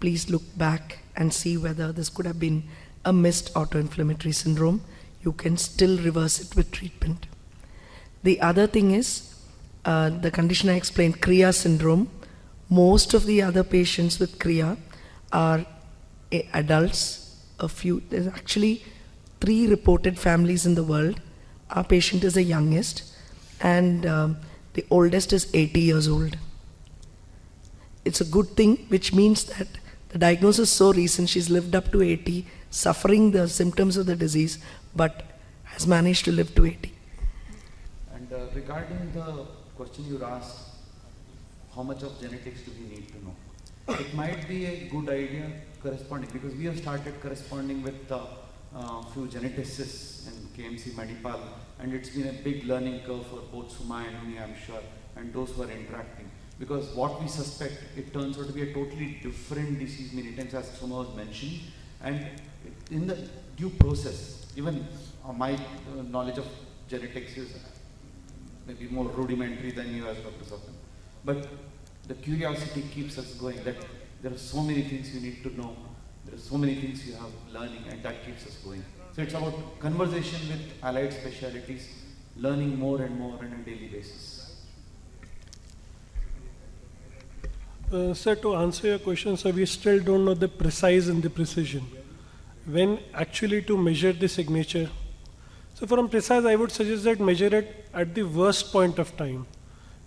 Please look back and see whether this could have been a missed autoinflammatory syndrome. You can still reverse it with treatment. The other thing is the condition I explained, CREA syndrome. Most of the other patients with CREA are adults. There's actually 3 reported families in the world. Our patient is the youngest, and the oldest is 80 years old. it's a good thing, which means that the diagnosis is so recent, she's lived up to 80, suffering the symptoms of the disease, but has managed to live to 80. And regarding the question you asked, how much of genetics do we need to know? It might be a good idea corresponding, because we have started corresponding with few geneticists in KMC Manipal, and it's been a big learning curve for both Suma and me, I'm sure, and those who are interacting. Because what we suspect, it turns out to be a totally different disease many times, as Suma was mentioning, and in the due process, even my knowledge of genetics is maybe more rudimentary than you as Dr. Sapna. But the curiosity keeps us going, that there are so many things you need to know, there are so many things you have learning, and that keeps us going. So it's about conversation with allied specialties, learning more and more on a daily basis. Sir, to answer your question, so we still don't know the precise and the precision. When actually to measure the signature, so from precise I would suggest that measure it at the worst point of time,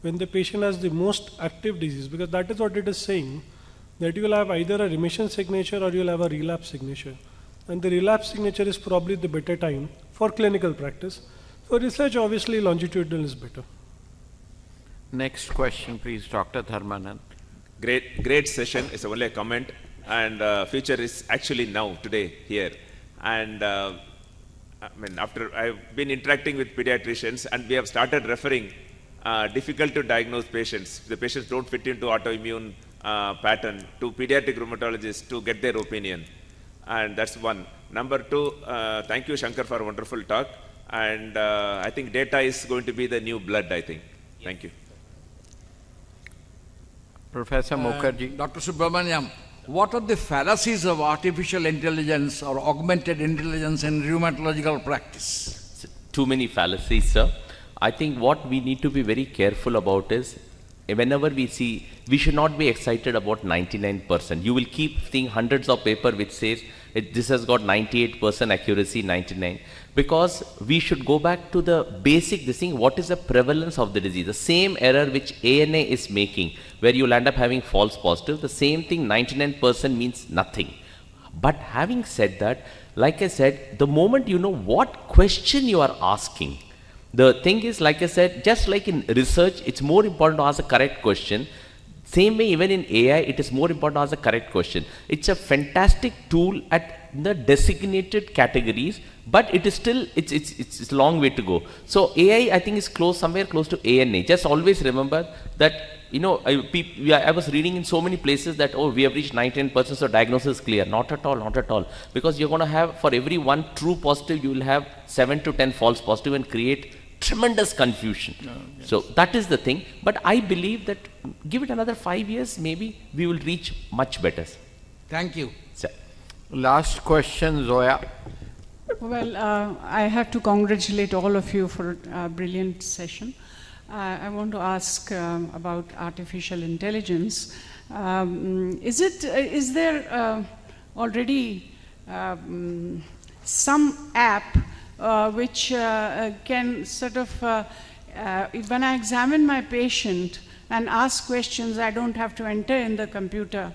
when the patient has the most active disease, because that is what it is saying, that you will have either a remission signature or you will have a relapse signature. And the relapse signature is probably the better time for clinical practice. For research, obviously longitudinal is better. Next question, please, Dr. Dharmanan. Great session. It's only a comment, and future is actually now, today, here. And I mean, after I've been interacting with pediatricians, and we have started referring difficult to diagnose patients. The patients don't fit into autoimmune pattern, to pediatric rheumatologists to get their opinion. And that's one. Number two, thank you, Shankar, for a wonderful talk. And I think data is going to be the new blood, I think. Thank you. Professor Mukherjee. Dr. Subramaniam, what are the fallacies of artificial intelligence or augmented intelligence in rheumatological practice? Too many fallacies, sir. I think what we need to be very careful about is, whenever we see, we should not be excited about 99%. You will keep seeing hundreds of papers which says this has got 98% accuracy, 99. Because we should go back to the basic thing, what is the prevalence of the disease? The same error which ANA is making, where you'll end up having false positive, the same thing, 99% means nothing. But having said that, like I said, the moment you know what question you are asking, the thing is, like I said, just like in research, it's more important to ask a correct question. Same way, even in AI, it is more important to ask the correct question. It's a fantastic tool at the designated categories, but it is still, it's a long way to go. So AI, I think, is somewhere close to ANA. Just always remember that, you know, I was reading in so many places that, oh, we have reached 99%, so diagnosis is clear. Not at all, not at all. Because you're going to have, for every one true positive, you will have 7 to 10 false positive and create tremendous confusion. Yes. So that is the thing. But I believe that give it another 5 years, maybe we will reach much better. Thank you. Sir. Last question, Zoya. Well, I have to congratulate all of you for a brilliant session. I want to ask about artificial intelligence. Is there already some app which can sort of, when I examine my patient and ask questions, I don't have to enter in the computer,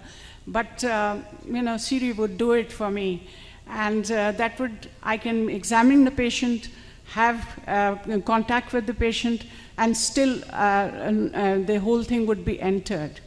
but you know, Siri would do it for me, and that would, I can examine the patient, have contact with the patient, and still the whole thing would be entered.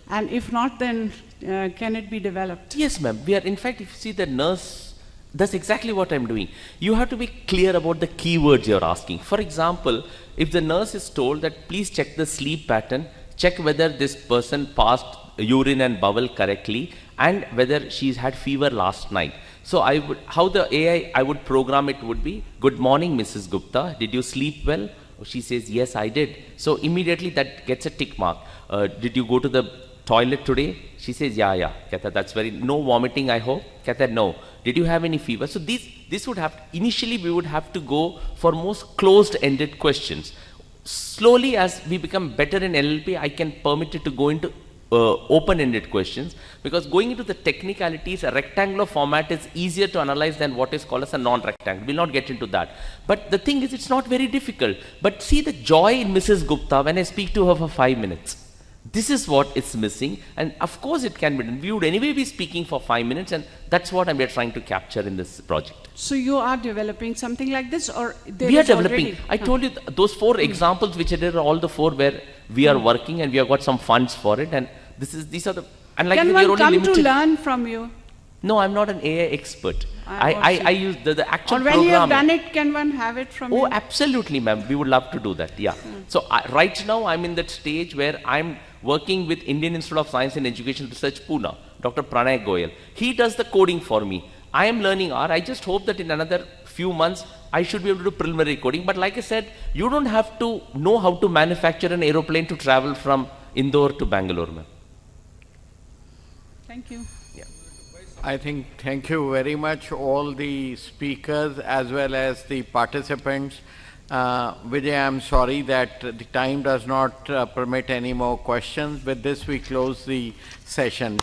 And if not, then can it be developed? Yes, ma'am. We are, in fact, if you see the nurse, that's exactly what I'm doing. You have to be clear about the keywords you're asking. For example, if the nurse is told that please check the sleep pattern, check whether this person passed urine and bowel correctly, and whether she's had fever last night. So I would, how the AI, I would program it would be, good morning, Mrs. Gupta, did you sleep well? She says, yes, I did. So immediately that gets a tick mark. Did you go to the toilet today? She says, yeah. Kehta, that's very, no vomiting, I hope. Kehta, no. Did you have any fever? So this would have, initially we would have to go for most closed-ended questions. Slowly, as we become better in NLP, I can permit it to go into open-ended questions, because going into the technicalities, a rectangular format is easier to analyze than what is called as a non-rectangle. We'll not get into that. But the thing is, it's not very difficult. But see the joy in Mrs. Gupta when I speak to her for 5 minutes. This is what is missing, and of course it can be done. We would anyway be speaking for 5 minutes, and that's what we are trying to capture in this project. So you are developing something like this, or we are developing? I told you those 4 examples which I did are all the 4 where we are working, and we have got some funds for it, and these are the. And like can we are one only come limited. to learn from you? No, I'm not an AI expert. I use the actual or when programming. you have done it, can one have it from you? Oh, absolutely, ma'am. We would love to do that. Yeah. So right now, I'm in that stage where I'm working with Indian Institute of Science and Education Research, Pune, Dr. Pranay Goyal. He does the coding for me. I am learning R. I just hope that in another few months, I should be able to do preliminary coding. But like I said, you don't have to know how to manufacture an aeroplane to travel from Indore to Bangalore, ma'am. Thank you. I think thank you very much all the speakers as well as the participants. Vijay, I'm sorry that the time does not permit any more questions. With this we close the session.